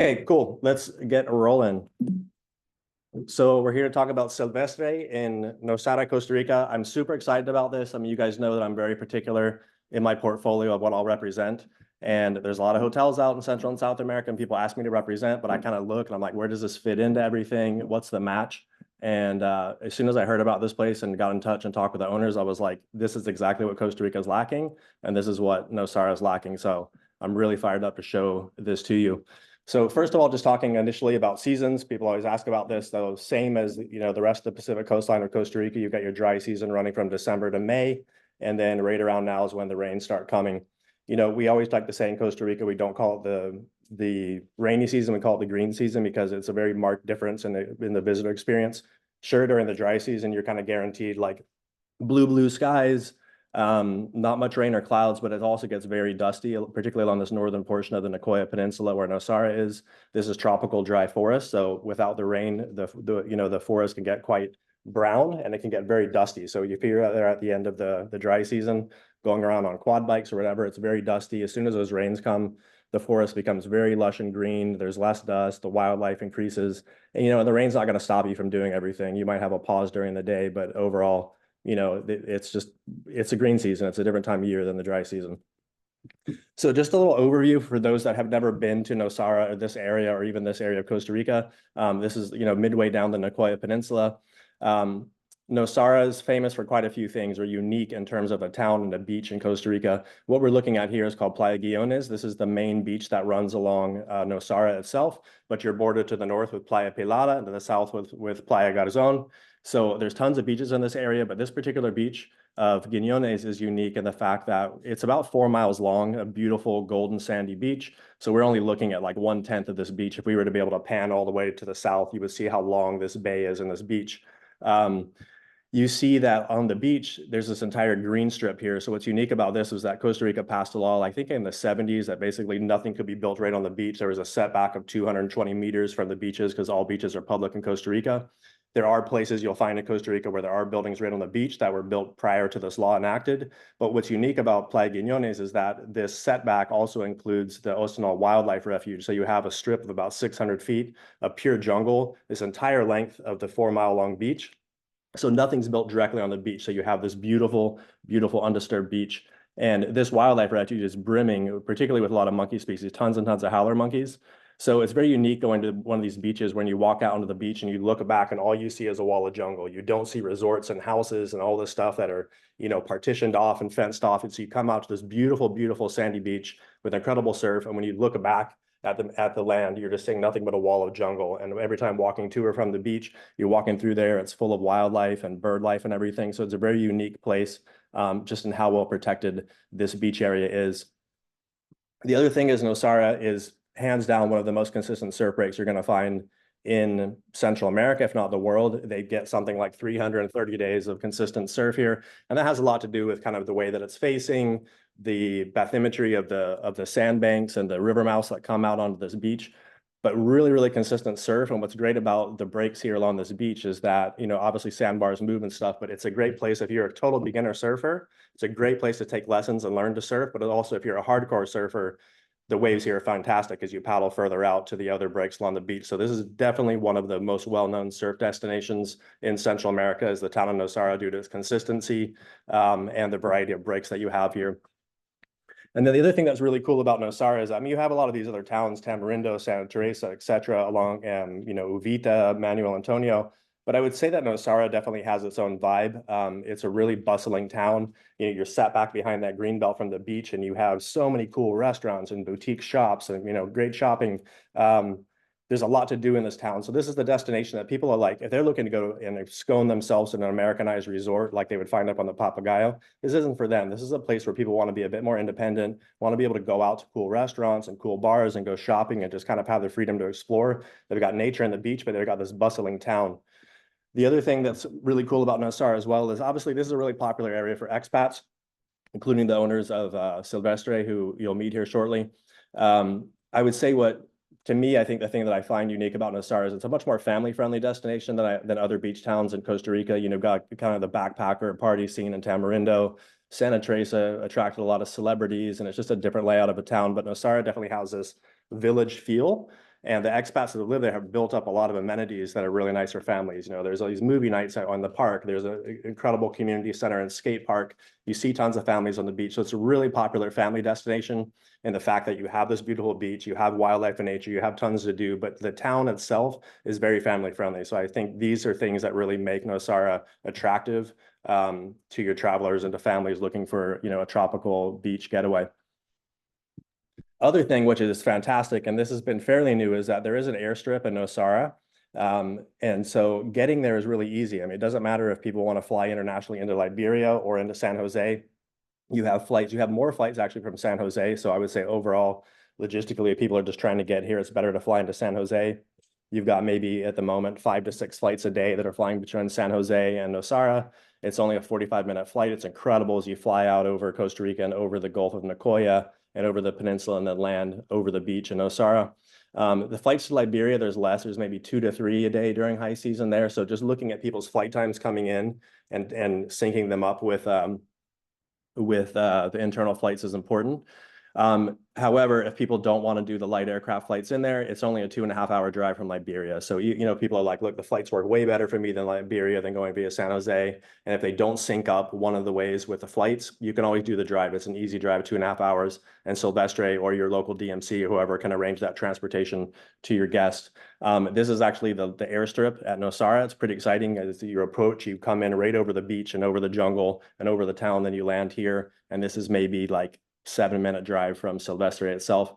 Okay, cool. Let's get rolling. So we're here to talk about Silvestre in Nosara, Costa Rica. I'm super excited about this. I mean, you guys know that I'm very particular in my portfolio of what I'll represent. And there's a lot of hotels out in Central and South America, and people ask me to represent, but I kind of look and I'm like, where does this fit into everything? What's the match? And as soon as I heard about this place and got in touch and talked with the owners, I was like, this is exactly what Costa Rica is lacking, and this is what Nosara is lacking. So I'm really fired up to show this to you. So first of all, just talking initially about seasons, people always ask about this, though, same as the rest of the Pacific coastline of Costa Rica, you've got your dry season running from December to May, and then right around now is when the rains start coming. We always like to say in Costa Rica, we don't call it the rainy season, we call it the green season because it's a very marked difference in the visitor experience. Sure, during the dry season, you're kind of guaranteed like blue skies, not much rain or clouds, but it also gets very dusty, particularly along this northern portion of the Nicoya Peninsula where Nosara is. This is tropical dry forest, so without the rain, the forest can get quite brown and it can get very dusty. So if you're out there at the end of the dry season, going around on quad bikes or whatever, it's very dusty. As soon as those rains come, the forest becomes very lush and green. There's less dust, the wildlife increases, and the rain's not going to stop you from doing everything. You might have a pause during the day, but overall, it's a green season. It's a different time of year than the dry season. So just a little overview for those that have never been to Nosara or this area or even this area of Costa Rica. This is, midway down the Nicoya Peninsula. Nosara is famous for quite a few things. We're unique in terms of a town and a beach in Costa Rica. What we're looking at here is called Playa Guiones. This is the main beach that runs along Nosara itself, but you're bordered to the north with Playa Pilada and to the south with Playa Garzon. So there's tons of beaches in this area, but this particular beach of Guiones is unique in the fact that it's about 4 miles long, a beautiful golden sandy beach. So we're only looking at like 1/10 of this beach. If we were to be able to pan all the way to the south, you would see how long this bay is in this beach. You see that on the beach, there's this entire green strip here. So what's unique about this is that Costa Rica passed a law, I think in the 70s, that basically nothing could be built right on the beach. There was a setback of 220 meters from the beaches because all beaches are public in Costa Rica. There are places you'll find in Costa Rica where there are buildings right on the beach that were built prior to this law enacted. But what's unique about Playa Guiones is that this setback also includes the Osanal Wildlife Refuge. So you have a strip of about 600 feet of pure jungle, this entire length of the 4 mile long beach. So nothing's built directly on the beach. So you have this beautiful, beautiful undisturbed beach. And this wildlife refuge is brimming, particularly with a lot of monkey species, tons and tons of howler monkeys. So it's very unique going to one of these beaches when you walk out onto the beach and you look back and all you see is a wall of jungle. You don't see resorts and houses and all this stuff that are, partitioned off and fenced off. And so you come out to this beautiful, beautiful sandy beach with incredible surf. And when you look back at the land, you're just seeing nothing but a wall of jungle. And every time walking to or from the beach, you're walking through there, it's full of wildlife and bird life and everything. So it's a very unique place, just in how well protected this beach area is. The other thing is Nosara is hands down one of the most consistent surf breaks you're going to find in Central America, if not the world. They get something like 330 days of consistent surf here. And that has a lot to do with kind of the way that it's facing, the bathymetry of the sandbanks and the river mouths that come out onto this beach, but really, really consistent surf. And what's great about the breaks here along this beach is that, obviously sandbars move and stuff, but it's a great place if you're a total beginner surfer. It's a great place to take lessons and learn to surf, but also if you're a hardcore surfer, the waves here are fantastic as you paddle further out to the other breaks along the beach. So this is definitely one of the most well-known surf destinations in Central America, is the town of Nosara, due to its consistency and the variety of breaks that you have here. And then the other thing that's really cool about Nosara is, you have a lot of these other towns, Tamarindo, Santa Teresa, et cetera, along, Uvita, Manuel Antonio. But I would say that Nosara definitely has its own vibe. It's a really bustling town. You're sat back behind that green belt from the beach, and you have so many cool restaurants and boutique shops and, great shopping. There's a lot to do in this town. So this is the destination that people are like, if they're looking to go and scone themselves in an Americanized resort like they would find up on the Papagayo, this isn't for them. This is a place where people want to be a bit more independent, want to be able to go out to cool restaurants and cool bars and go shopping and just kind of have the freedom to explore. They've got nature and the beach, but they've got this bustling town. The other thing that's really cool about Nosara as well is, obviously this is a really popular area for expats, including the owners of Silvestre, who you'll meet here shortly. I would say to me, I think the thing that I find unique about Nosara is it's a much more family-friendly destination than other beach towns in Costa Rica. Got kind of the backpacker party scene in Tamarindo. Santa Teresa attracted a lot of celebrities, and it's just a different layout of a town. But Nosara definitely has this village feel. And the expats that live there have built up a lot of amenities that are really nice for families. You know, there's all these movie nights out on the park. There's an incredible community center and skate park. You see tons of families on the beach. So it's a really popular family destination. And the fact that you have this beautiful beach, you have wildlife and nature, you have tons to do, but the town itself is very family friendly. So I think these are things that really make Nosara attractive to your travelers and to families looking for, you know, a tropical beach getaway. Other thing, which is fantastic, and this has been fairly new, is that there is an airstrip in Nosara. And so getting there is really easy. I mean, it doesn't matter if people want to fly internationally into Liberia or into San Jose. You have flights, you have more flights actually from San Jose. So I would say overall, logistically, if people are just trying to get here, it's better to fly into San Jose. You've got maybe at the moment 5 to 6 flights a day that are flying between San Jose and Nosara. It's only a 45-minute flight. It's incredible as you fly out over Costa Rica and over the Gulf of Nicoya and over the peninsula and then land over the beach in Nosara. The flights to Liberia, there's less. There's maybe 2 to 3 a day during high season there. So just looking at people's flight times coming in and syncing them up with the internal flights is important. However, if people don't want to do the light aircraft flights in there, it's only a 2.5-hour drive from Liberia. So, you know, people are like, look, the flights work way better for me than Liberia than going via San Jose. And if they don't sync up one of the ways with the flights, you can always do the drive. It's an easy drive, 2.5 hours, and Silvestre or your local DMC or whoever can arrange that transportation to your guest. This is actually the airstrip at Nosara. It's pretty exciting. As you approach, you come in right over the beach and over the jungle and over the town, then you land here. And this is maybe like 7-minute drive from Silvestre itself.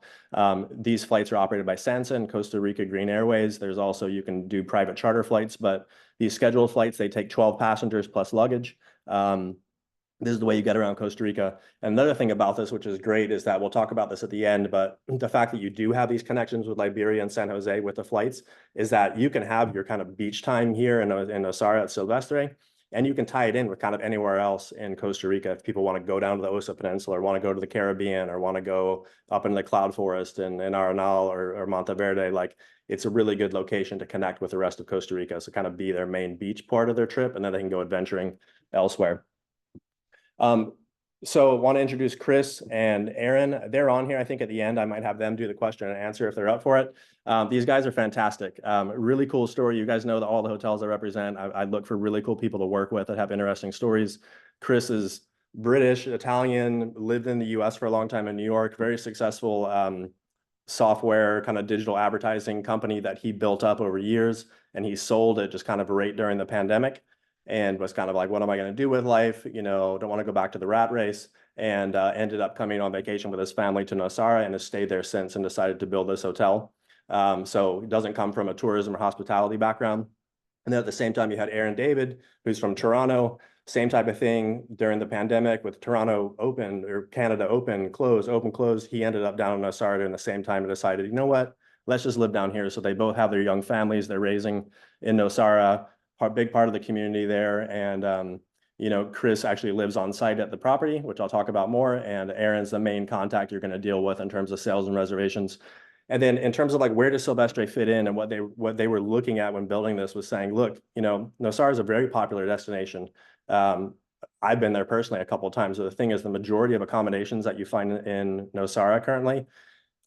These flights are operated by Sansa, Costa Rica Green Airways. There's also, you can do private charter flights, but these scheduled flights, they take 12 passengers plus luggage. This is the way you get around Costa Rica. And another thing about this, which is great, is that we'll talk about this at the end, but the fact that you do have these connections with Liberia and San Jose with the flights is that you can have your kind of beach time here in Nosara at Silvestre, and you can tie it in with kind of anywhere else in Costa Rica if people want to go down to the Osa Peninsula or want to go to the Caribbean or want to go up into the cloud forest in Arenal or Monteverde. Like, it's a really good location to connect with the rest of Costa Rica. So kind of be their main beach part of their trip, and then they can go adventuring elsewhere. So I want to introduce Chris and Aaron. They're on here. I think at the end, I might have them do the question and answer if they're up for it. These guys are fantastic. Really cool story. You guys know that all the hotels I represent, I look for really cool people to work with that have interesting stories. Chris is British, Italian, lived in the US for a long time in New York, very successful software kind of digital advertising company that he built up over years. And he sold it just kind of right during the pandemic, and was kind of like, what am I going to do with life? You know, don't want to go back to the rat race, and ended up coming on vacation with his family to Nosara and has stayed there since and decided to build this hotel. So he doesn't come from a tourism or hospitality background. And then at the same time, you had Aaron David, who's from Toronto, same type of thing during the pandemic with Toronto open or Canada open, close. He ended up down in Nosara during the same time and decided, you know what, let's just live down here. So they both have their young families they're raising in Nosara, big part of the community there. And, you know, Chris actually lives on site at the property, which I'll talk about more. And Aaron's the main contact you're going to deal with in terms of sales and reservations. And then in terms of like, where does Silvestre fit in, and what they were looking at when building this was saying, look, you know, Nosara is a very popular destination. I've been there personally a couple of times. So the thing is, the majority of accommodations that you find in Nosara currently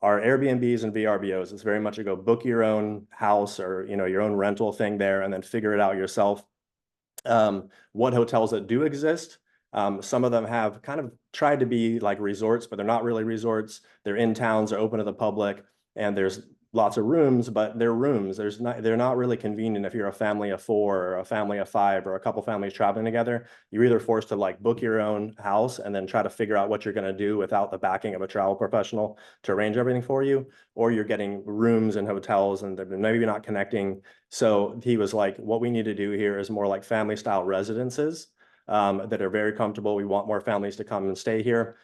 are Airbnbs and VRBOs. It's very much a go book your own house or, you know, your own rental thing there and then figure it out yourself. What hotels that do exist, some of them have kind of tried to be like resorts, but they're not really resorts. They're in towns, they're open to the public, and there's lots of rooms, but they're rooms. They're not really convenient if you're a family of 4 or a family of 5 or a couple families traveling together. You're either forced to like book your own house and then try to figure out what you're going to do without the backing of a travel professional to arrange everything for you, or you're getting rooms and hotels and they're maybe not connecting. So he was like, what we need to do here is more like family style residences that are very comfortable. We want more families to come and stay here.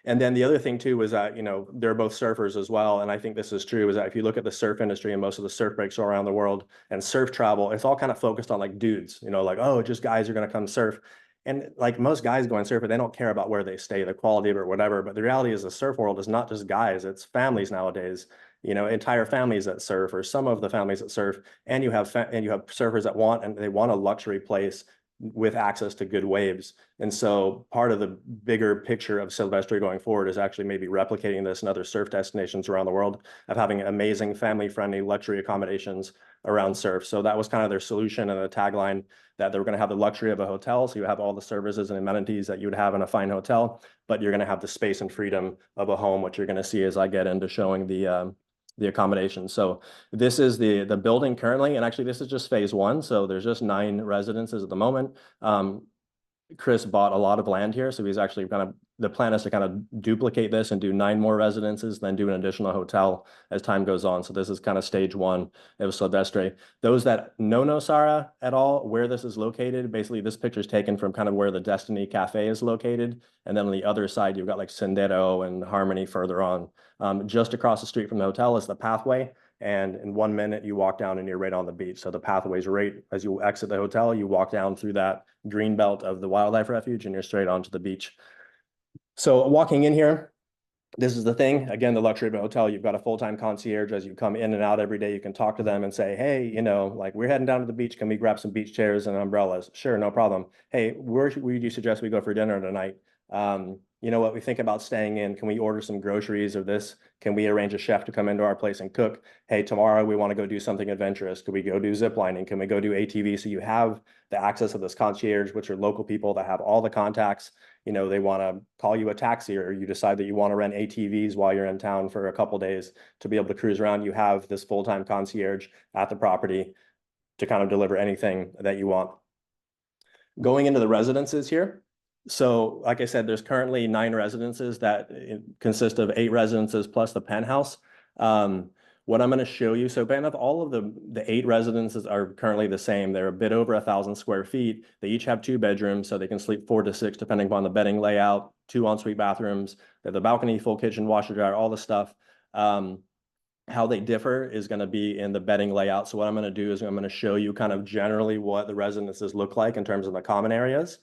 And then the other thing too was that, you know, they're both surfers as well. And I think this is true, is that if you look at the surf industry and most of the surf breaks all around the world and surf travel, it's all kind of focused on like dudes, you know, like, oh, just guys are going to come surf. And like most guys going surfing, they don't care about where they stay, the quality of it or whatever. But the reality is the surf world is not just guys, it's families nowadays, you know, entire families that surf, or some of the families that surf. And you have surfers that want a luxury place with access to good waves. And so part of the bigger picture of Silvestre going forward is actually maybe replicating this in other surf destinations around the world, of having amazing family-friendly luxury accommodations around surf. So that was kind of their solution and the tagline, that they were going to have the luxury of a hotel. So you have all the services and amenities that you would have in a fine hotel, but you're going to have the space and freedom of a home, which you're going to see as I get into showing the accommodation. So this is the building currently, and actually this is just phase one. So there's just 9 residences at the moment. Chris bought a lot of land here, so he's actually the plan is to kind of duplicate this and do 9 more residences, then do an additional hotel as time goes on. So this is kind of stage 1 of Silvestre. Those that know Nosara at all, where this is located, basically this picture is taken from kind of where the Destiny Cafe is located, and then on the other side you've got like Sendero and Harmony further on. Just across the street from the hotel is the pathway. And in 1 minute, you walk down and you're right on the beach. So the pathway's right as you exit the hotel, you walk down through that green belt of the wildlife refuge and you're straight onto the beach. So walking in here, this is the thing. Again, the luxury of a hotel, you've got a full-time concierge. As you come in and out every day, you can talk to them and say, hey, you know, like we're heading down to the beach. Can we grab some beach chairs and umbrellas? Sure, no problem. Hey, where would you suggest we go for dinner tonight? You know what, we think about staying in. Can we order some groceries or this? Can we arrange a chef to come into our place and cook? Hey, tomorrow we want to go do something adventurous. Could we go do zip lining? Can we go do ATV? So you have the access of this concierge, which are local people that have all the contacts. You know, they want to call you a taxi, or you decide that you want to rent ATVs while you're in town for a couple days to be able to cruise around. You have this full-time concierge at the property to kind of deliver anything that you want. Going into the residences here. So like I said, there's currently 9 residences that consist of 8 residences plus the penthouse. What I'm going to show you, so all of the 8 residences are currently the same. They're a bit over 1,000 square feet. They each have 2 bedrooms, so they can sleep 4 to 6 depending upon the bedding layout, 2 ensuite bathrooms. They have the balcony, full kitchen, washer, dryer, all the stuff. How they differ is going to be in the bedding layout. So what I'm going to do is I'm going to show you kind of generally what the residences look like in terms of the common areas.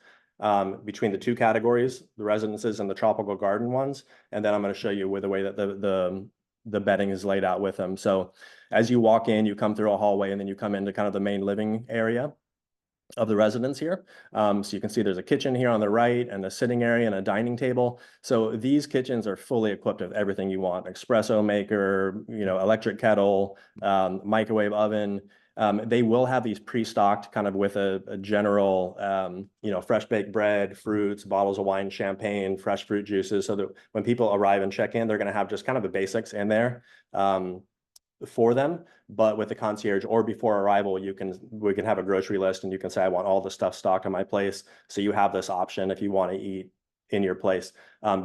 Between the 2 categories, the residences and the tropical garden ones. And then I'm going to show you with the way that the bedding is laid out with them. So as you walk in, you come through a hallway and then you come into kind of the main living area of the residence here. So you can see there's a kitchen here on the right and a sitting area and a dining table. So these kitchens are fully equipped with everything you want: espresso maker, you know, electric kettle, microwave oven. They will have these pre-stocked kind of with a general, you know, fresh baked bread, fruits, bottles of wine, champagne, fresh fruit juices, so that when people arrive and check in, they're going to have just kind of the basics in there for them. But with the concierge or before arrival, we can have a grocery list and you can say, I want all the stuff stocked in my place. So you have this option if you want to eat in your place.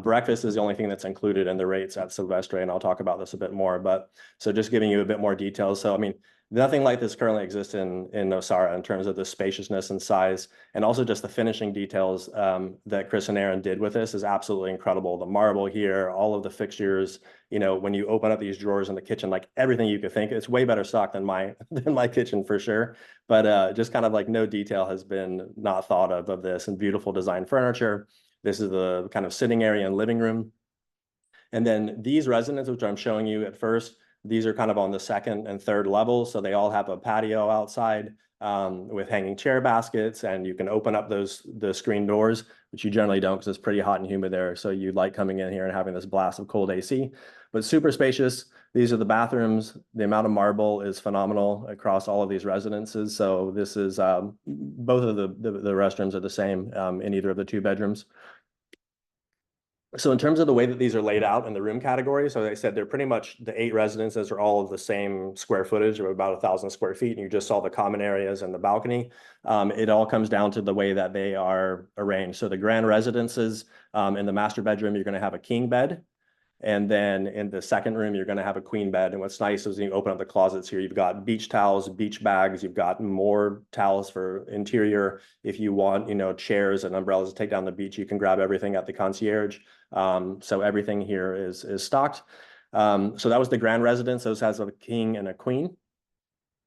Breakfast is the only thing that's included in the rates at Silvestre, and I'll talk about this a bit more. But so just giving you a bit more details. So I mean, nothing like this currently exists in Nosara in terms of the spaciousness and size, and also just the finishing details that Chris and Aaron did with this is absolutely incredible. The marble here, all of the fixtures, you know, when you open up these drawers in the kitchen, like everything you could think, it's way better stocked than my kitchen for sure. But just kind of like no detail has been not thought of this, and beautiful design furniture. This is the kind of sitting area and living room. And then these residences, which I'm showing you at first, these are kind of on the 2nd and 3rd levels. So they all have a patio outside with hanging chair baskets, and you can open up the screen doors, which you generally don't because it's pretty hot and humid there. So you like coming in here and having this blast of cold AC, but super spacious. These are the bathrooms. The amount of marble is phenomenal across all of these residences. So this is both of the restrooms are the same in either of the 2 bedrooms. So in terms of the way that these are laid out in the room category, so I said they're pretty much the 8 residences are all of the same square footage of about 1,000 square feet. And you just saw the common areas and the balcony. It all comes down to the way that they are arranged. So the grand residences in the master bedroom, you're going to have a king bed. And then in the 2nd room, you're going to have a queen bed. And what's nice is when you open up the closets here, you've got beach towels, beach bags, you've got more towels for interior. If you want, you know, chairs and umbrellas to take down the beach, you can grab everything at the concierge. So everything here is stocked. So that was the grand residence. Those has a king and a queen.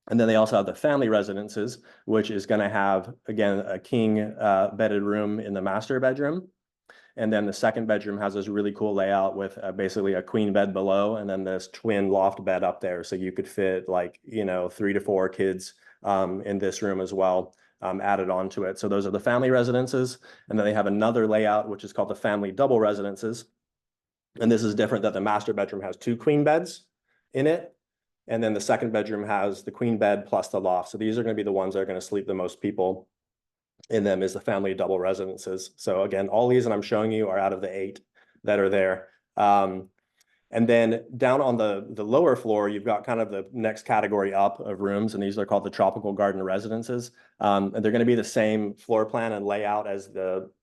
And then they also have the family residences, which is going to have, again, a king bedded room in the master bedroom. And then the 2nd bedroom has this really cool layout with basically a queen bed below, and then this twin loft bed up there. So you could fit like, you know, 3 to 4 kids in this room as well. added onto it. So those are the family residences. And then they have another layout, which is called the family double residences. And this is different, that the master bedroom has 2 queen beds in it. And then the second bedroom has the queen bed plus the loft. So these are going to be the ones that are going to sleep the most people in them, is the family double residences. So again, all these that I'm showing you are out of the 8 that are there. And then down on the lower floor, you've got kind of the next category up of rooms, and these are called the tropical garden residences. And they're going to be the same floor plan and layout as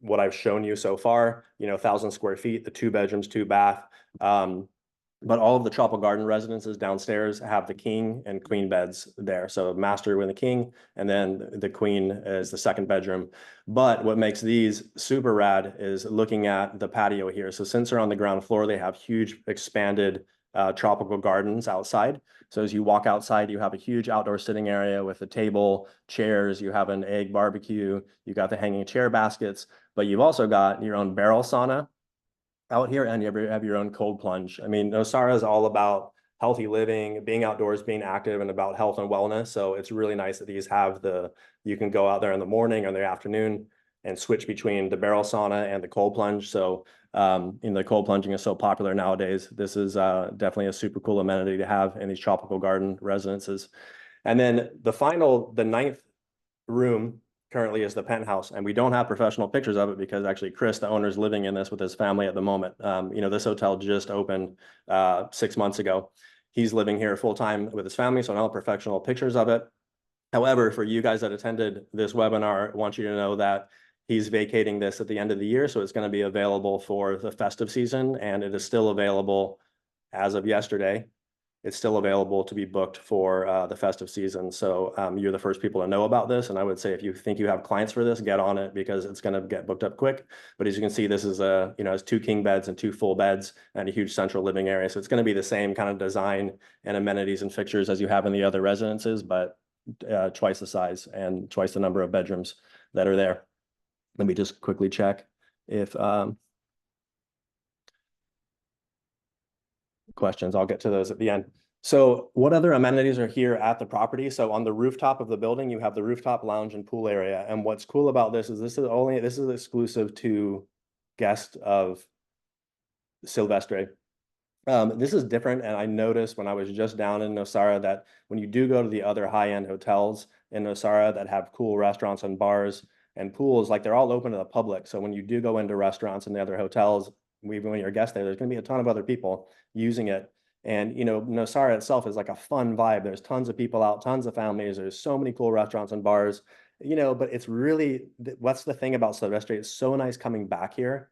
what I've shown you so far. 1,000 square feet, the 2 bedrooms, 2 bath. But all of the tropical garden residences downstairs have the king and queen beds there. So master with the king, and then the queen is the second bedroom. But what makes these super rad is looking at the patio here. So since they're on the ground floor, they have huge expanded tropical gardens outside. So as you walk outside, you have a huge outdoor sitting area with a table, chairs, you have an egg barbecue, you got the hanging chair baskets, but you've also got your own barrel sauna out here, and you have your own cold plunge. I mean, Nosara is all about healthy living, being outdoors, being active, and about health and wellness. So it's really nice that these have you can go out there in the morning or in the afternoon and switch between the barrel sauna and the cold plunge. So the cold plunging is so popular nowadays. This is definitely a super cool amenity to have in these tropical garden residences. And then the 9th room currently is the penthouse, and we don't have professional pictures of it because actually Chris, the owner, is living in this with his family at the moment. This hotel just opened 6 months ago. He's living here full time with his family, so I don't have professional pictures of it. However, for you guys that attended this webinar, I want you to know that he's vacating this at the end of the year, so it's going to be available for the festive season, and it is still available as of yesterday. It's still available to be booked for the festive season. So you're the first people to know about this. And I would say if you think you have clients for this, get on it because it's going to get booked up quick. But as you can see, this is has 2 king beds and 2 full beds and a huge central living area. So it's going to be the same kind of design and amenities and fixtures as you have in the other residences, but twice the size and twice the number of bedrooms that are there. Let me just quickly check if questions. I'll get to those at the end. So what other amenities are here at the property? So on the rooftop of the building, you have the rooftop lounge and pool area. And what's cool about this is this is exclusive to guests of Silvestre. This is different, and I noticed when I was just down in Nosara that when you do go to the other high-end hotels in Nosara that have cool restaurants and bars and pools, like they're all open to the public. So when you do go into restaurants and the other hotels, even when you're a guest there, there's going to be a ton of other people using it. And Nosara itself is like a fun vibe. There's tons of people out, tons of families. There's so many cool restaurants and bars. But it's really, what's the thing about Silvestre? It's so nice coming back here,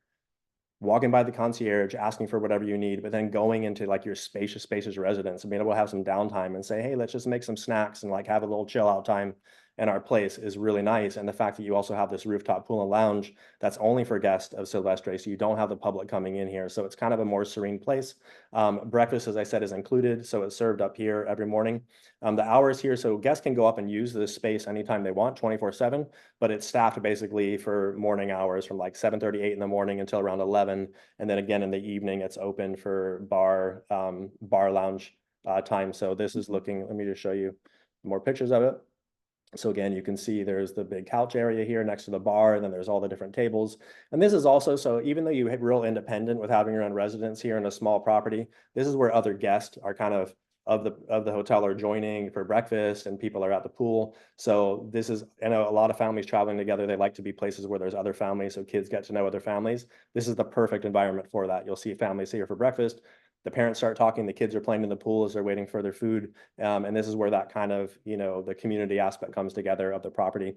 walking by the concierge, asking for whatever you need, but then going into like your spacious residence and being able to have some downtime and say, hey, let's just make some snacks and like have a little chill out time in our place is really nice. And the fact that you also have this rooftop pool and lounge that's only for guests of Silvestre, so you don't have the public coming in here. So it's kind of a more serene place. Breakfast, as I said, is included, so it's served up here every morning. The hours here, so guests can go up and use this space anytime they want, 24/7, but it's staffed basically for morning hours from like 7:38 in the morning until around 11. And then again in the evening, it's open for bar lounge time. So this is looking, let me just show you more pictures of it. So again, you can see there's the big couch area here next to the bar, and then there's all the different tables. And this is also, so even though you have real independent with having your own residence here in a small property, this is where other guests are kind of the hotel are joining for breakfast, and people are at the pool. So this is, I know a lot of families traveling together, they like to be places where there's other families, so kids get to know other families. This is the perfect environment for that. You'll see families here for breakfast. The parents start talking, the kids are playing in the pool as they're waiting for their food. And this is where that kind of, the community aspect comes together of the property.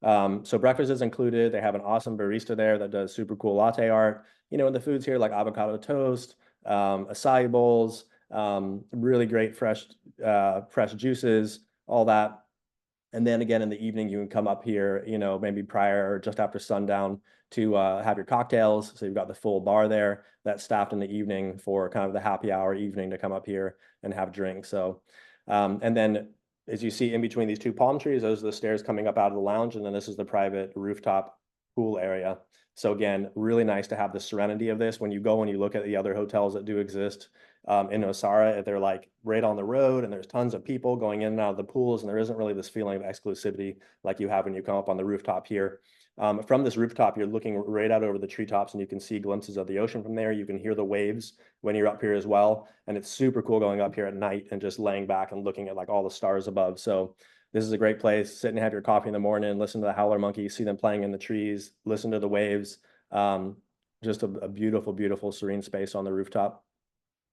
So breakfast is included. They have an awesome barista there that does super cool latte art. And the foods here like avocado toast, acai bowls, really great fresh juices, all that. And then again, in the evening, you can come up here, maybe prior or just after sundown to have your cocktails. So you've got the full bar there that's staffed in the evening for kind of the happy hour evening to come up here and have drinks. So, and then as you see in between these 2 palm trees, those are the stairs coming up out of the lounge. And then this is the private rooftop pool area. So again, really nice to have the serenity of this. When you go and you look at the other hotels that do exist in Nosara, they're like right on the road and there's tons of people going in and out of the pools, and there isn't really this feeling of exclusivity like you have when you come up on the rooftop here. From this rooftop, you're looking right out over the treetops and you can see glimpses of the ocean from there. You can hear the waves when you're up here as well. And it's super cool going up here at night and just laying back and looking at like all the stars above. So this is a great place. Sit and have your coffee in the morning, listen to the howler monkeys, see them playing in the trees, listen to the waves. Just a beautiful, beautiful, serene space on the rooftop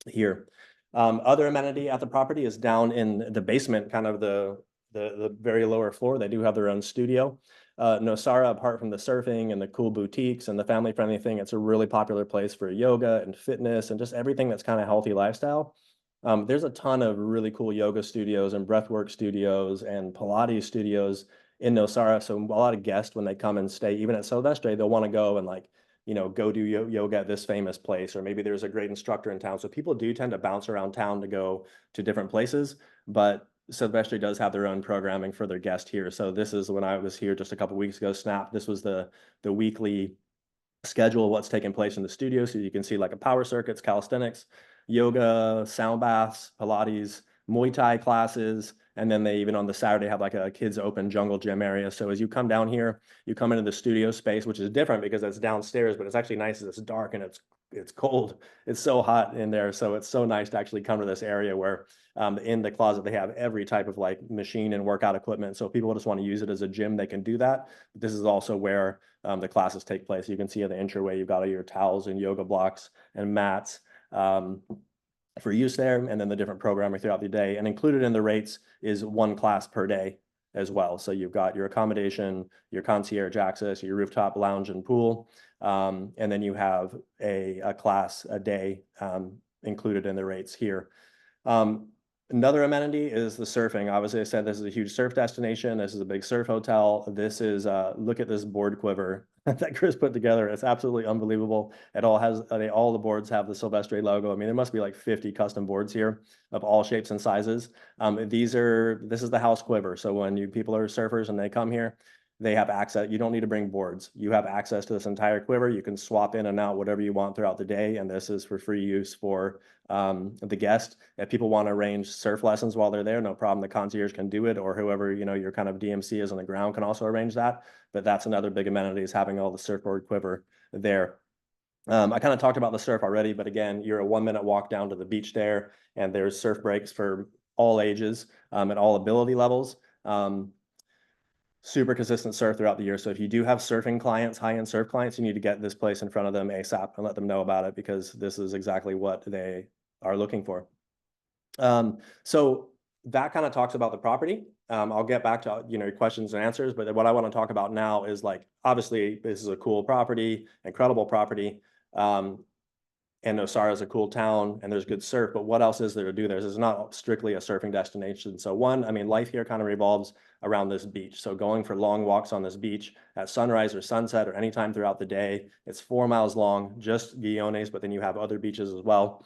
here. Other amenity at the property is down in the basement, kind of the very lower floor. They do have their own studio. Nosara, apart from the surfing and the cool boutiques and the family-friendly thing, it's a really popular place for yoga and fitness and just everything that's kind of healthy lifestyle. There's a ton of really cool yoga studios and breathwork studios and Pilates studios in Nosara. So a lot of guests, when they come and stay, even at Silvestre, they'll want to go and like, go do yoga at this famous place, or maybe there's a great instructor in town. So people do tend to bounce around town to go to different places, but Silvestre does have their own programming for their guests here. So this is when I was here just a couple of weeks ago, Snap. This was the weekly schedule of what's taking place in the studio. So you can see like a power circuits, calisthenics, yoga, sound baths, Pilates, Muay Thai classes. And then they even on the Saturday have like a kids open jungle gym area. So as you come down here, you come into the studio space, which is different because it's downstairs, but it's actually nice as it's dark and it's cold. It's so hot in there. So it's so nice to actually come to this area where in the closet, they have every type of like machine and workout equipment. So if people just want to use it as a gym, they can do that. But this is also where the classes take place. You can see in the entryway, you've got all your towels and yoga blocks and mats for use there, and then the different programming throughout the day. And included in the rates is one class per day as well. So you've got your accommodation, your concierge access, your rooftop lounge and pool, and then you have a class a day included in the rates here. Another amenity is the surfing. Obviously, I said this is a huge surf destination. This is a big surf hotel. This is, look at this board quiver that Chris put together. It's absolutely unbelievable. It all has, all the boards have the Silvestre logo. I mean, there must be like 50 custom boards here of all shapes and sizes. This is the house quiver. So when people are surfers and they come here, they have access. You don't need to bring boards. You have access to this entire quiver. You can swap in and out whatever you want throughout the day. And this is for free use for the guest. If people want to arrange surf lessons while they're there, no problem. The concierge can do it, or whoever, your kind of DMC is on the ground can also arrange that. But that's another big amenity, is having all the surfboard quiver there. I kind of talked about the surf already, but again, you're a 1 minute walk down to the beach there, and there's surf breaks for all ages at all ability levels. Super consistent surf throughout the year. So if you do have surfing clients, high-end surf clients, you need to get this place in front of them ASAP and let them know about it, because this is exactly what they are looking for. So that kind of talks about the property. I'll get back to your questions and answers, but what I want to talk about now is, like, obviously this is a cool property, incredible property. And Nosara is a cool town and there's good surf, but what else is there to do there? This is not strictly a surfing destination. So one, I mean, life here kind of revolves around this beach. So going for long walks on this beach at sunrise or sunset or anytime throughout the day. It's 4 miles long, just Guiones, but then you have other beaches as well.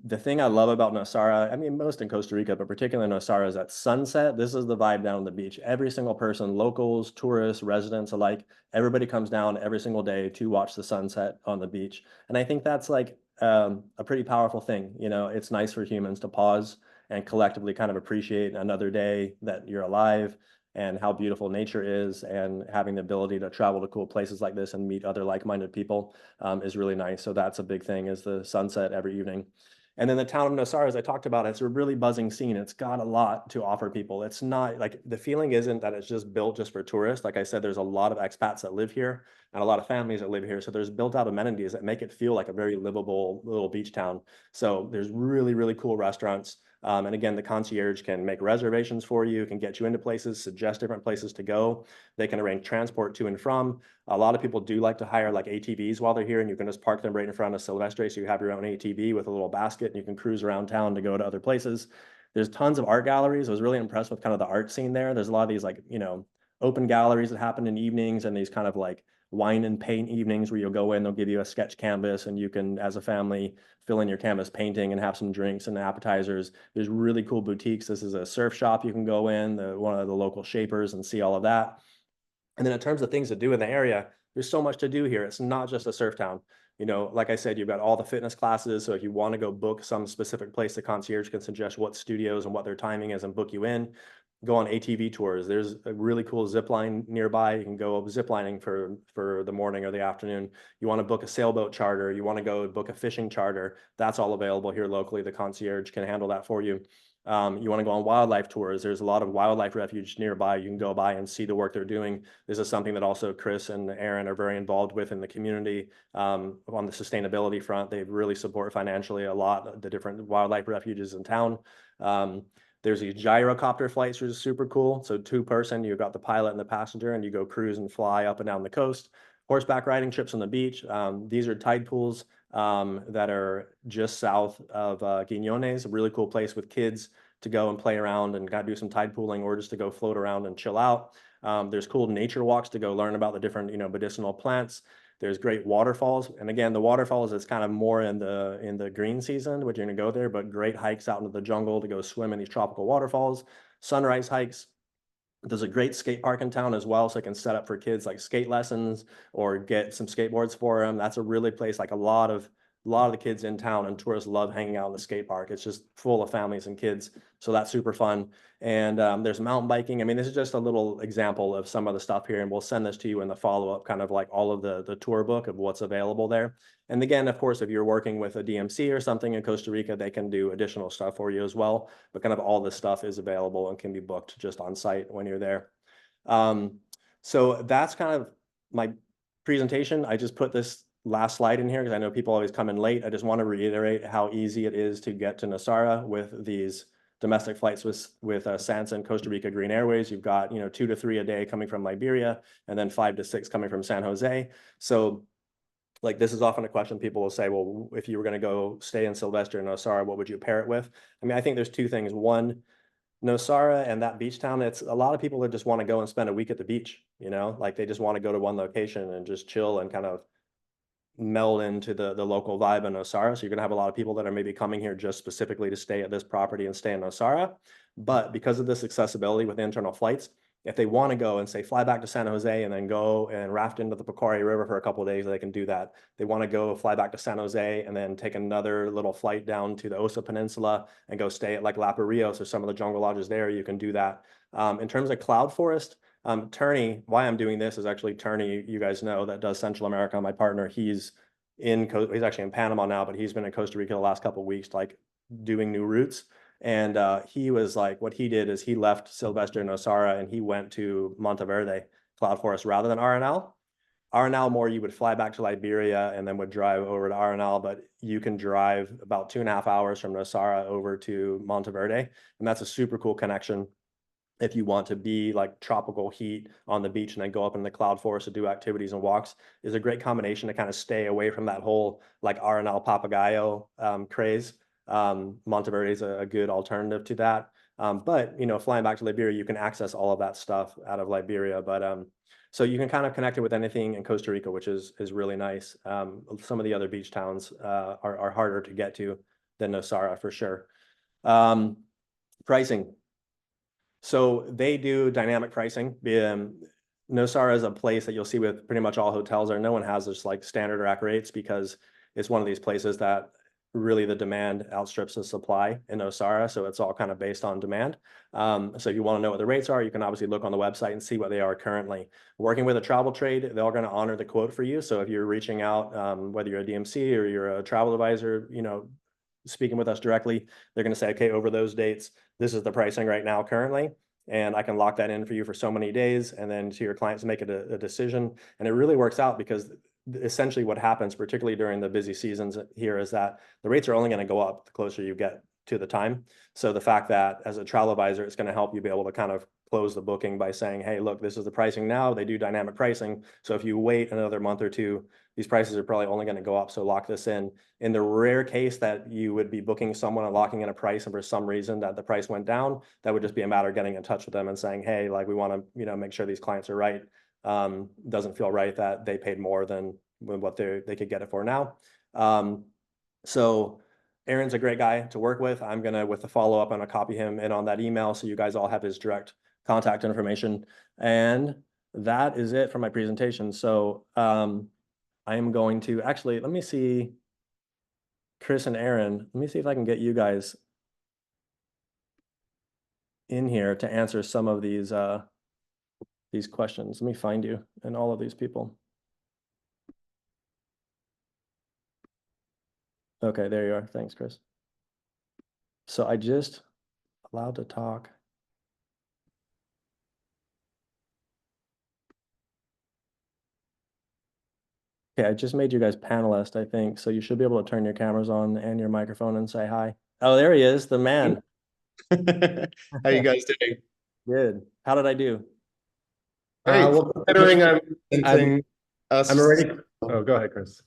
The thing I love about Nosara, I mean, most in Costa Rica, but particularly Nosara, is at sunset, this is the vibe down on the beach. Every single person, locals, tourists, residents alike, everybody comes down every single day to watch the sunset on the beach. And I think that's like a pretty powerful thing. It's nice for humans to pause and collectively kind of appreciate another day that you're alive and how beautiful nature is, and having the ability to travel to cool places like this and meet other like-minded people is really nice. So that's a big thing, is the sunset every evening. And then the town of Nosara, as I talked about, it's a really buzzing scene. It's got a lot to offer people. It's not like, the feeling isn't that it's just built just for tourists. Like I said, there's a lot of expats that live here and a lot of families that live here. So there's built out amenities that make it feel like a very livable little beach town. So there's really, really cool restaurants. And again, the concierge can make reservations for you, can get you into places, suggest different places to go. They can arrange transport to and from. A lot of people do like to hire like ATVs while they're here, and you can just park them right in front of Silvestre. So you have your own ATV with a little basket and you can cruise around town to go to other places. There's tons of art galleries. I was really impressed with kind of the art scene there. There's a lot of these like, open galleries that happen in evenings, and these kind of like wine and paint evenings where you'll go in, they'll give you a sketch canvas and you can, as a family, fill in your canvas painting and have some drinks and appetizers. There's really cool boutiques. This is a surf shop you can go in, one of the local shapers, and see all of that. And then in terms of things to do in the area, there's so much to do here. It's not just a surf town. You know, like I said, you've got all the fitness classes. So if you want to go book some specific place, the concierge can suggest what studios and what their timing is and book you in. Go on ATV tours. There's a really cool zip line nearby. You can go zip lining for the morning or the afternoon. You want to book a sailboat charter. You want to go book a fishing charter. That's all available here locally. The concierge can handle that for you. You want to go on wildlife tours. There's a lot of wildlife refuge nearby. You can go by and see the work they're doing. This is something that also Chris and Aaron are very involved with in the community. On the sustainability front, they really support financially a lot of the different wildlife refuges in town. There's these gyrocopter flights, which is super cool. So two-person, you've got the pilot and the passenger, and you go cruise and fly up and down the coast. Horseback riding trips on the beach. These are tide pools that are just south of Guiñones, a really cool place with kids to go and play around and do some tide pooling, or just to go float around and chill out. There's cool nature walks to go learn about the different, medicinal plants. There's great waterfalls. And again, the waterfalls is kind of more in the green season, which you're gonna go there, but great hikes out into the jungle to go swim in these tropical waterfalls, sunrise hikes. There's a great skate park in town as well, so I can set up for kids like skate lessons or get some skateboards for them. That's a really place, like a lot of the kids in town and tourists love hanging out in the skate park. It's just full of families and kids, so that's super fun. And there's mountain biking. I mean, this is just a little example of some of the stuff here, and we'll send this to you in the follow-up, kind of like all of the tour book of what's available there. And again, of course, if you're working with a DMC or something in Costa Rica, they can do additional stuff for you as well. But kind of all this stuff is available and can be booked just on site when you're there. So that's kind of my presentation. I just put this last slide in here because I know people always come in late. I just want to reiterate how easy it is to get to Nosara with these domestic flights with SANSA and Costa Rica Green Airways. You've got 2 to 3 a day coming from Liberia, and then 5 to 6 coming from San Jose. So like, this is often a question people will say, well, if you were going to go stay in Silvestre and Nosara, what would you pair it with? I mean, I think there's two things. One, Nosara and that beach town, it's a lot of people that just want to go and spend a week at the beach, like they just want to go to one location and just chill and kind of meld into the local vibe in Nosara. So you're gonna have a lot of people that are maybe coming here just specifically to stay at this property and stay in Nosara. But because of this accessibility with internal flights, if they want to go and say fly back to San Jose and then go and raft into the Pacori River for a couple of days, they can do that. They want to go fly back to San Jose and then take another little flight down to the Osa Peninsula and go stay at like Lapa Rios or some of the jungle lodges there. You can do that. In terms of cloud forest, Turney, why I'm doing this is actually Turney, you guys know, that does Central America. My partner, he's actually in Panama now, but he's been in Costa Rica the last couple of weeks, like doing new routes. And he was like, what he did is he left Silvestre and Nosara and he went to Monteverde Cloud Forest rather than Arenal. Arenal more you would fly back to Liberia and then would drive over to Arenal, but you can drive about 2.5 hours from Nosara over to Monteverde. And that's a super cool connection if you want to be like tropical heat on the beach and then go up in the cloud forest to do activities and walks. Is a great combination to kind of stay away from that whole like Arenal Papagayo craze. Monteverde is a good alternative to that. But flying back to Liberia, you can access all of that stuff out of Liberia. But so you can kind of connect it with anything in Costa Rica, which is really nice. Some of the other beach towns are harder to get to than Nosara for sure. Pricing. So they do dynamic pricing. Nosara is a place that you'll see with pretty much all hotels, or no one has just like standard rack rates, because it's one of these places that really the demand outstrips the supply in Nosara. So it's all kind of based on demand. So if you want to know what the rates are, you can obviously look on the website and see what they are currently. Working with a travel trade, they're going to honor the quote for you. So if you're reaching out, whether you're a DMC or you're a travel advisor, speaking with us directly, they're going to say, okay, over those dates, this is the pricing right now currently, and I can lock that in for you for so many days, and then to your clients make a decision. And it really works out, because essentially what happens, particularly during the busy seasons here, is that the rates are only going to go up the closer you get to the time. So the fact that as a travel advisor, it's going to help you be able to kind of close the booking by saying, hey, look, this is the pricing now. They do dynamic pricing. So if you wait another month or two, these prices are probably only going to go up. So lock this in. In the rare case that you would be booking someone and locking in a price, and for some reason that the price went down, that would just be a matter of getting in touch with them and saying, hey, like, we want to, make sure these clients are right. Doesn't feel right that they paid more than what they could get it for now. So Aaron's a great guy to work with. I'm gonna, with the follow-up, I'm gonna copy him in on that email so you guys all have his direct contact information. And that is it for my presentation. So I am going to actually, let me see, Chris and Aaron, let me see if I can get you guys in here to answer some of these questions. Let me find you and all of these people. Okay, there you are. Thanks, Chris. So I just allowed to talk. Okay, I just made you guys panelists, I think. So you should be able to turn your cameras on and your microphone and say hi. Oh, there he is, the man. How you guys doing? Good. How did I do? Great. Well, considering Presenting I'm us. already. Oh, go ahead, Chris.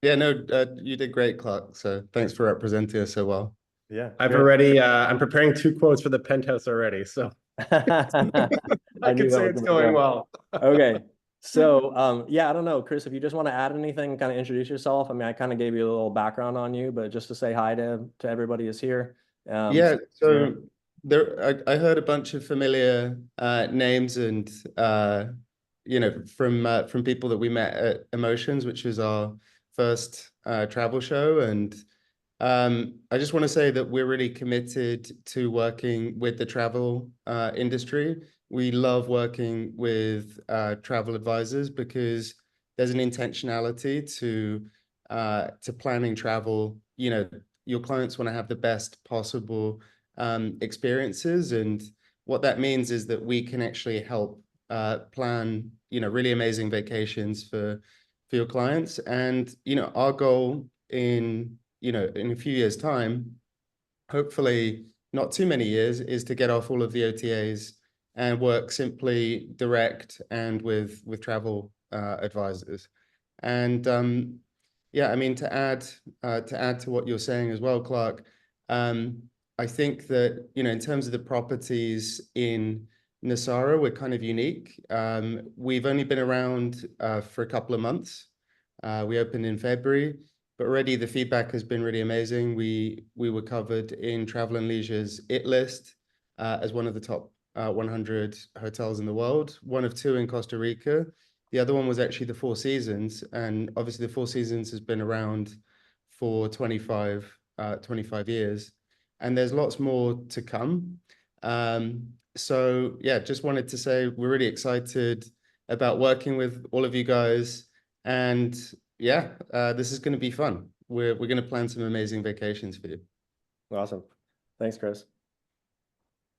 Yeah, no, you did great, Clark. So thanks for representing us so well. Yeah. I've great. already. I'm preparing 2 quotes for the Penthouse already, so I I knew can that say was it's gonna going go. well. Okay. So yeah, I don't know, Chris, if you just want to add anything, kind of introduce yourself. I mean, I kind of gave you a little background on you, but just to say hi to everybody who's here. Yeah, so I heard a bunch of familiar names and from people that we met at Emotions, which was our first travel show. And I just want to say that we're really committed to working with the travel industry. We love working with travel advisors because there's an intentionality to planning travel. You know, your clients want to have the best possible experiences, and what that means is that we can actually help plan, really amazing vacations for your clients. And our goal in a few years' time, hopefully not too many years, is to get off all of the OTAs and work simply direct and with travel advisors. And yeah, I mean, to add to what you're saying as well, Clark, I think that, in terms of the properties in Nosara, we're kind of unique. We've only been around for a couple of months. We opened in February, but already the feedback has been really amazing. We were covered in Travel and Leisure's IT list as one of the top 100 hotels in the world, one of two in Costa Rica. The other one was actually the Four Seasons, and obviously the Four Seasons has been around for 25 years, and there's lots more to come. So yeah, just wanted to say we're really excited about working with all of you guys, and yeah, this is going to be fun. We're going to plan some amazing vacations for you. Awesome. Thanks, Chris.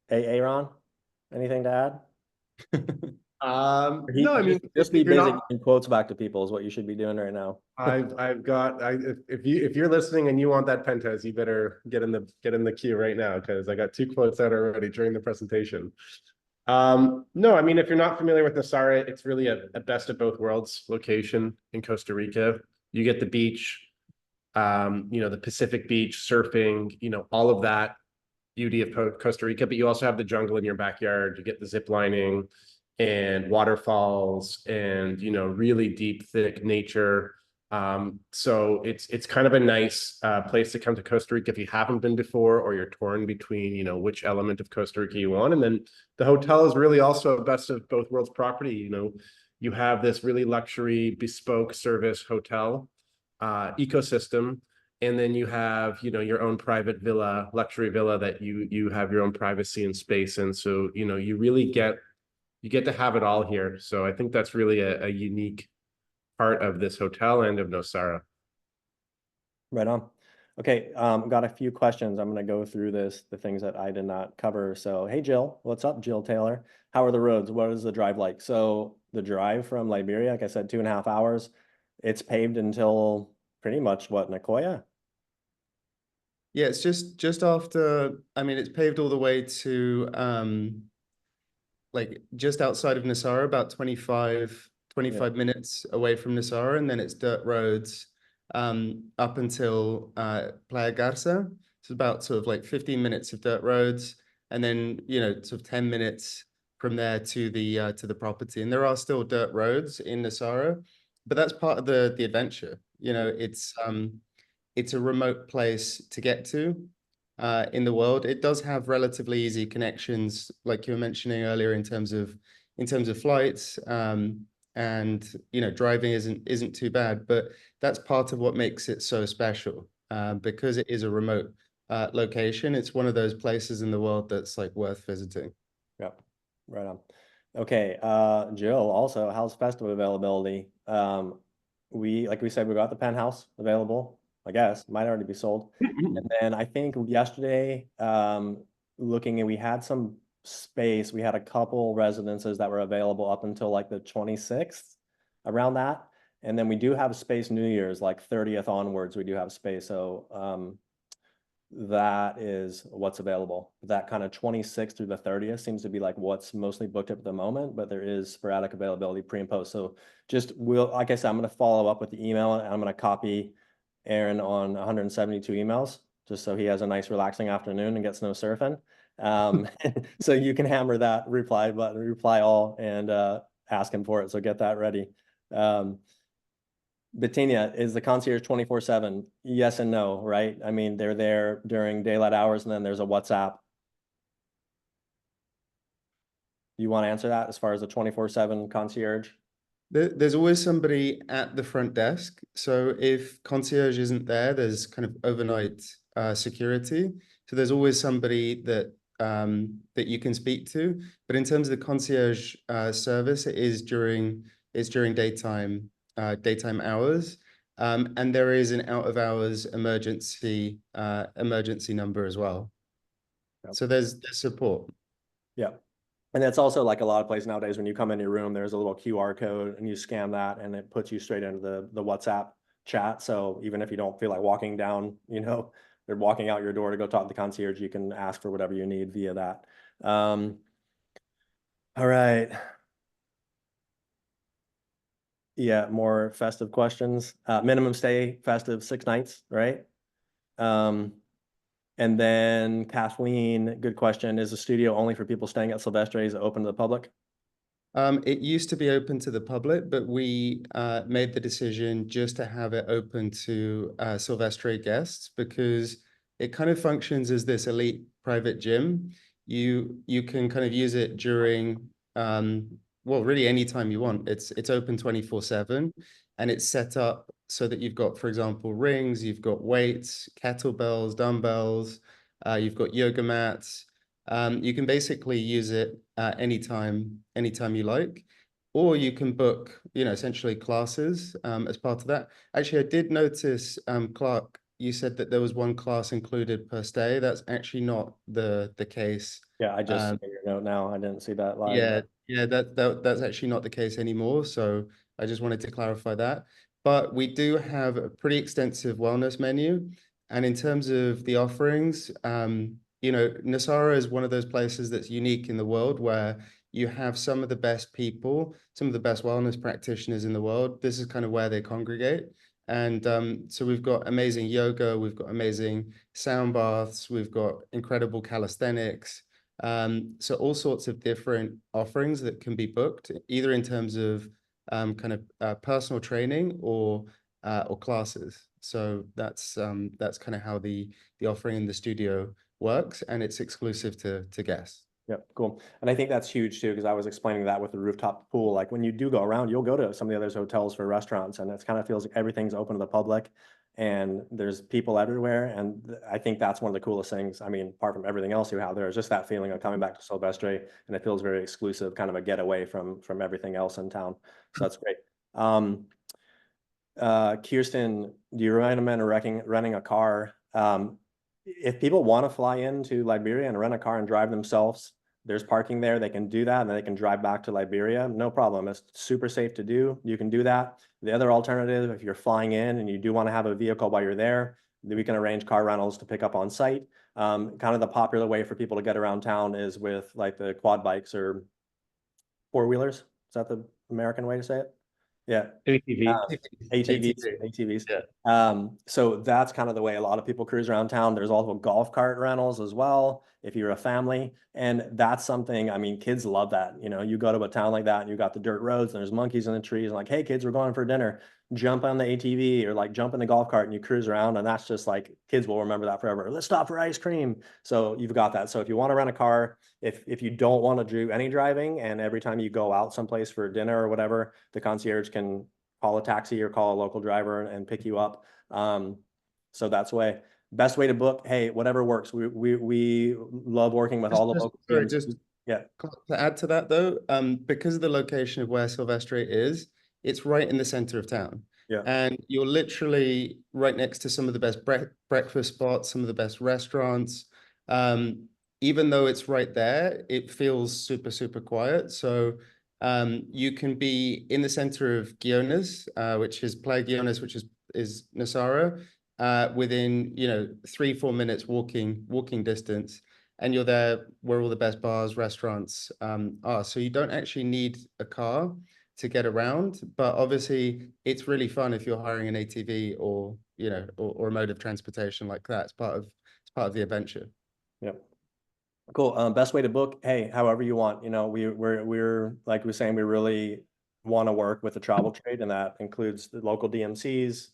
Hey, Aaron, anything to add? No, I mean, Just be busy giving quotes back to people is what you should be doing right now. I've got. If you're listening and you want that Penthouse, you better get in the queue right now, because I got 2 quotes out already during the presentation. No, I mean, if you're not familiar with Nosara, it's really a best of both worlds location in Costa Rica. You get the beach, the Pacific beach, surfing, all of that beauty of Costa Rica, but you also have the jungle in your backyard. You get the zip lining and waterfalls and, really deep, thick nature. So it's kind of a nice place to come to Costa Rica if you haven't been before, or you're torn between, which element of Costa Rica you want. And then the hotel is really also a best of both worlds property. You have this really luxury bespoke service hotel ecosystem, and then you have your own private villa, luxury villa, that you have your own privacy and space. And so you really get to have it all here. So I think that's really a unique part of this hotel and of Nosara. Right on. Okay, got a few questions. I'm going to go through the things that I did not cover. So, hey, Jill, what's up, Jill Taylor? How are the roads? What is the drive like? So the drive from Liberia, like I said, 2.5 hours. It's paved until pretty much what, Nicoya? Yeah, it's just after. I mean, it's paved all the way to like just outside of Nosara, about 25 minutes away from Nosara, and then it's dirt roads up until Playa Garza. It's about sort of like 15 minutes of dirt roads, and then sort of 10 minutes from there to the property. And there are still dirt roads in Nosara, but that's part of the adventure. It's a remote place to get to in the world. It does have relatively easy connections, like you were mentioning earlier, in terms of in terms of flights. And driving isn't too bad, but that's part of what makes it so special, because it is a remote location. It's one of those places in the world that's like worth visiting. Yep, right on. Okay, Jill, also, how's festival availability? Like we said, we got the Penthouse available, I guess, might already be sold. And then I think yesterday, looking, and we had some space, we had a couple residences that were available up until like the 26th, around that. And then we do have space New Year's, like 30th onwards, we do have space. So that is what's available. That kind of 26th through the 30th seems to be like what's mostly booked up at the moment, but there is sporadic availability pre and post. So like I said, I'm going to follow up with the email, and I'm going to copy Aaron on 172 emails, just so he has a nice relaxing afternoon and gets no surfing. So you can hammer that reply button, reply all, and ask him for it. So get that ready. Bettina, is the concierge 24/7? Yes and no, right? I mean, they're there during daylight hours, and then there's a WhatsApp. You want to answer that as far as the 24/7 concierge? There's always somebody at the front desk. So if concierge isn't there, there's kind of overnight security. So there's always somebody that you can speak to. But in terms of the concierge service, it's during daytime hours. And there is an out of hours emergency number as well. Yep. So there's support. Yeah. And it's also like a lot of places nowadays, when you come in your room, there's a little QR code and you scan that and it puts you straight into the WhatsApp chat. So even if you don't feel like walking down, they're walking out your door to go talk to the concierge, you can ask for whatever you need via that. All right. Yeah, more festive questions. Minimum stay festive 6 nights, right? And then Kathleen, good question. Is the studio only for people staying at Silvestre? Is it open to the public? It used to be open to the public, but we made the decision just to have it open to Silvestre guests, because it kind of functions as this elite private gym. You can kind of use it during well, really any time you want. It's open 24/7, and it's set up so that you've got, for example, rings, you've got weights, kettlebells, dumbbells, you've got yoga mats. You can basically use it anytime you like, or you can book, essentially classes as part of that. Actually, I did notice, Clark, you said that there was one class included per stay. That's actually not the case. Yeah, I just see your note now. I didn't see that live. Yeah, that's actually not the case anymore. So I just wanted to clarify that. But we do have a pretty extensive wellness menu. And in terms of the offerings, Nosara is one of those places that's unique in the world, where you have some of the best people, some of the best wellness practitioners in the world. This is kind of where they congregate. And so we've got amazing yoga, we've got amazing sound baths, we've got incredible calisthenics. So all sorts of different offerings that can be booked, either in terms of kind of personal training or classes. So that's kind of how the offering in the studio works, and it's exclusive to guests. Yep, cool. And I think that's huge too, because I was explaining that with the rooftop pool. Like when you do go around, you'll go to some of the other hotels for restaurants, and it kind of feels like everything's open to the public and there's people everywhere. And I think that's one of the coolest things. I mean, apart from everything else you have there, is just that feeling of coming back to Silvestre, and it feels very exclusive, kind of a getaway from everything else in town. So that's great. Kirsten, do you recommend renting a car? If people want to fly into Liberia and rent a car and drive themselves, there's parking there. They can do that, and then they can drive back to Liberia. No problem. It's super safe to do. You can do that. The other alternative, if you're flying in and you do want to have a vehicle while you're there, we can arrange car rentals to pick up on site. Kind of the popular way for people to get around town is with like the quad bikes or four-wheelers. Is that the American way to say it? Yeah. ATVs. Yeah. So that's kind of the way a lot of people cruise around town. There's also golf cart rentals as well. if you're a family. And that's something, I mean, kids love that. You know, you go to a town like that and you got the dirt roads and there's monkeys in the trees and like, hey, kids, we're going for dinner. Jump on the ATV or like jump in the golf cart and you cruise around. And that's just like, kids will remember that forever. Let's stop for ice cream. So you've got that. So if you want to rent a car, if you don't want to do any driving, and every time you go out someplace for dinner or whatever, the concierge can call a taxi or call a local driver and pick you up. So that's way. Best way to book, hey, whatever works. We love working with all the local sorry, teams. Yeah. To add to that though, because of the location of where Silvestre is, it's right in the center of town. Yeah. And you're literally right next to some of the best breakfast spots, some of the best restaurants. Even though it's right there, it feels super, super quiet. So you can be in the center of Guiones, which is Playa Guiones, which is Nosara, within 3-4 minutes walking distance, and you're there where all the best bars, restaurants are. So you don't actually need a car to get around, but obviously it's really fun if you're hiring an ATV or or a mode of transportation like that. It's part of the adventure. Yep. Cool. Best way to book, hey, however you want. You know, we're like we were saying, we really want to work with the travel trade, and that includes the local DMCs,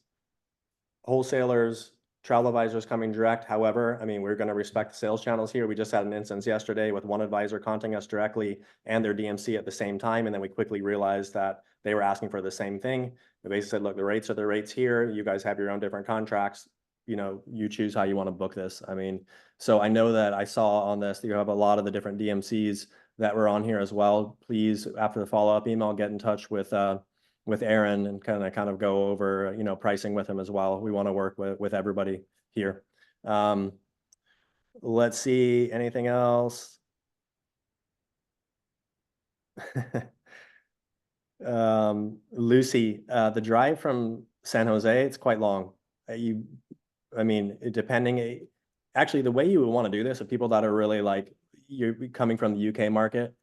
wholesalers, travel advisors coming direct. However, I mean, we're going to respect the sales channels here. We just had an instance yesterday with one advisor contacting us directly and their DMC at the same time. And then we quickly realized that they were asking for the same thing. They basically said, look, the rates are the rates here. You guys have your own different contracts. You know, you choose how you want to book this. I mean, so I know that I saw on this that you have a lot of the different DMCs that were on here as well. Please, after the follow-up email, get in touch with Aaron and kind of go over, pricing with him as well. We want to work with everybody here. Let's see, anything else? Lucy, the drive from San Jose, it's quite long. Actually, the way you would want to do this, if people that are really like, you're coming from the UK market,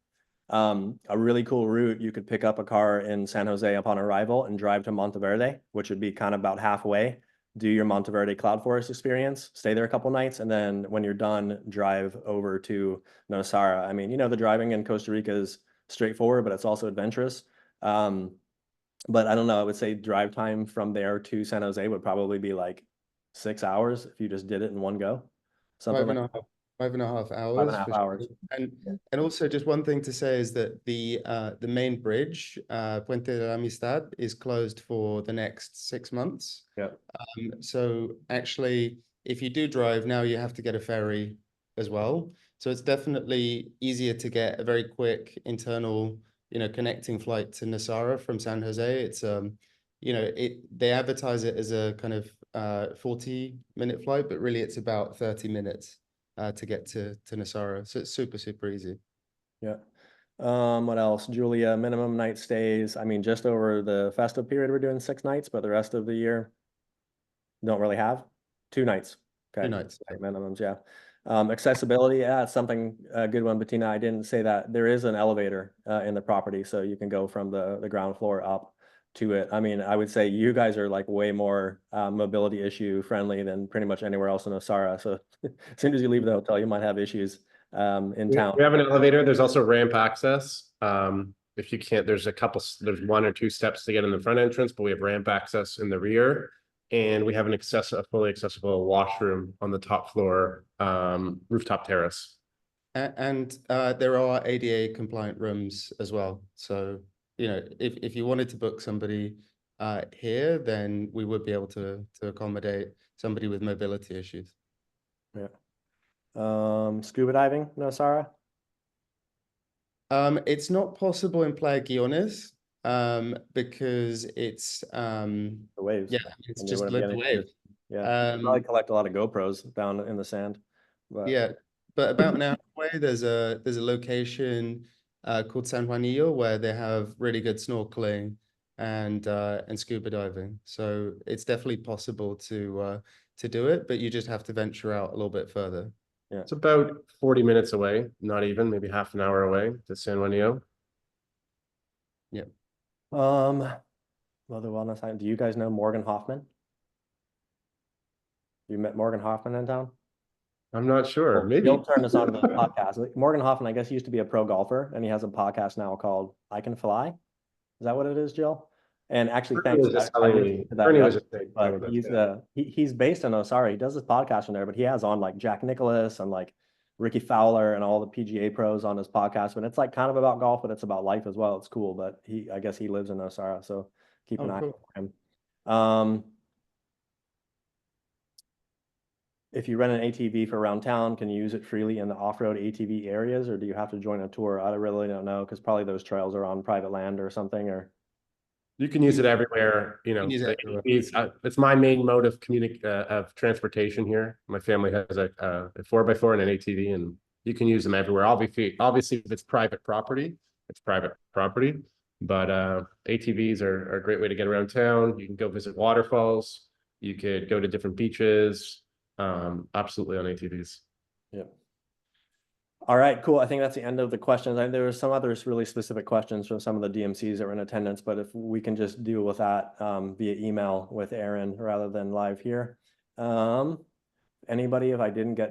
a really cool route, you could pick up a car in San Jose upon arrival and drive to Monteverde, which would be kind of about halfway, do your Monteverde Cloud Forest experience, stay there a couple nights, and then when you're done, drive over to Nosara. I mean, the driving in Costa Rica is straightforward, but it's also adventurous. But I don't know, I would say drive time from there to San Jose would probably be like 6 hours if you just did it in one go. Something like 5.5 hours. 5.5 for hours. Sure. And also just one thing to say is that the main bridge, Puente de la Amistad, is closed for the next 6 months. Yeah. So actually, if you do drive now, you have to get a ferry as well. So it's definitely easier to get a very quick internal, connecting flight to Nosara from San Jose. It's they advertise it as a kind of 40-minute flight, but really it's about 30 minutes to get to Nosara. So it's super, super easy. Yeah. What else? Julia, minimum night stays. I mean, just over the festive period, we're doing 6 nights, but the rest of the year don't really have 2 nights. Okay. 2 nights. Minimums, yeah. Accessibility, yeah, it's something a good one, Bettina. I didn't say that. There is an elevator in the property, so you can go from the ground floor up to it. I mean, I would say you guys are like way more mobility issue friendly than pretty much anywhere else in Nosara. So as soon as you leave the hotel, you might have issues in town. We have an elevator. There's also ramp access. If you can't, there's 1 or 2 steps to get in the front entrance, but we have ramp access in the rear. And we have a fully accessible washroom on the top floor, rooftop terrace. And there are ADA compliant rooms as well. So, if you wanted to book somebody here, then we would be able to accommodate somebody with mobility issues. Yeah. Scuba diving, Nosara? It's not possible in Playa Guiones because it's the waves. Yeah, it's just the waves. Yeah, probably collect a lot of GoPros down in the sand. But yeah, but about an hour away, there's a location called San Juanillo where they have really good snorkeling and scuba diving. So it's definitely possible to do it, but you just have to venture out a little bit further. Yeah, it's about 40 minutes away, not even, maybe half an hour away to San Juanillo. Yeah. Well, the wellness side. Do you guys know Morgan Hoffman? You met Morgan Hoffman in town? I'm not sure. Maybe. He'll turn us on to the podcast. Like, Morgan Hoffman, I guess, he used to be a pro golfer, and he has a podcast now called I Can Fly. Is that what it is, Jill? And actually, Bernie thanks. was just I telling listened me. to that Bernie was yesterday, just saying but that, he's based in Nosara. He does his podcast from there, but he has on like Jack Nicklaus and like Ricky Fowler and all the PGA pros on his podcast. And it's like kind of about golf, but it's about life as well. It's cool. But I guess he lives in Nosara, so keep an eye cool. on him. If you rent an ATV for around town, can you use it freely in the off-road ATV areas, or do you have to join a tour? I really don't know, because probably those trails are on private land or something, or. You can use it everywhere, you know. can use it everywhere. It's my main mode of of transportation here. My family has a 4x4 and an ATV, and you can use them everywhere. Obviously, if it's private property, it's private property. But ATVs are a great way to get around town. You can go visit waterfalls. You could go to different beaches. Absolutely on ATVs. Yeah. All right, cool. I think that's the end of the questions. There were some others really specific questions from some of the DMCs that were in attendance, but if we can just deal with that via email with Aaron rather than live here. Anybody, if I didn't get to